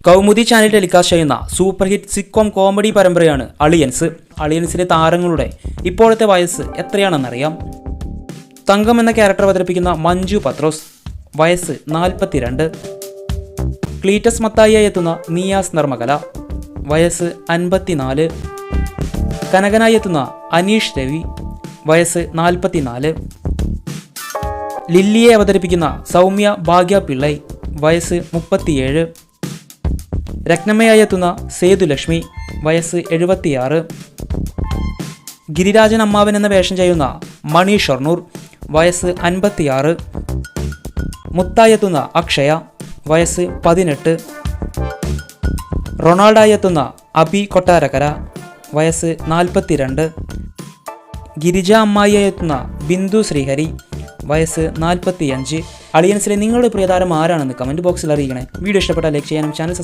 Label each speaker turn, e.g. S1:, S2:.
S1: Kaumudi channel telecast ചെയ്യുന്ന super hit sitcom comedy പരമ്പരയാണ് അളിയൻസ്. അളിയൻസിലെ താരങ്ങളുടെ ഇപ്പോഴത്തെ വയസ്സ് എത്രയാണെന്നറിയാം. തങ്കം എന്ന ക്യാരക്ടർ അവതരിപ്പിക്കുന്ന മഞ്ജു പത്രോസ്, വയസ്സ് 42. ക്ലീറ്റസ് മത്തായിയായി എത്തുന്ന നിയാസ് നർമ്മകല, വയസ്സ് 54. കനകനായി എത്തുന്ന അനീഷ് രവി, വയസ്സ് 44. ലില്ലിയെ അവതരിപ്പിക്കുന്ന സൗമ്യ ഭാഗ്യ പിള്ളൈ, വയസ്സ് 37. രത്നമ്മയായി എത്തുന്ന സേതുലക്ഷ്മി, വയസ്സ് 76. ഗിരിരാജൻ അമ്മാവൻ എന്ന വേഷം ചെയ്യുന്ന മണി ഷൊർണൂർ, വയസ്സ് 56. മുത്തായി എത്തുന്ന അക്ഷയ, വയസ്സ് 18. റൊണാൾഡായി എത്തുന്ന അബി കൊട്ടാരക്കര, വയസ്സ് 42. ഗിരിജ അമ്മായിയായി എത്തുന്ന ബിന്ദു ശ്രീഹരി, വയസ്സ് 45. അളിയൻസിലെ നിങ്ങളുടെ പ്രിയതാരം ആരാണെന്ന് കമൻറ്റ് ബോക്സിൽ അറിയിക്കണേ. വീഡിയോ ഇഷ്ടപ്പെട്ടാൽ ലൈക്ക് ചെയ്യാനും ചാനൽ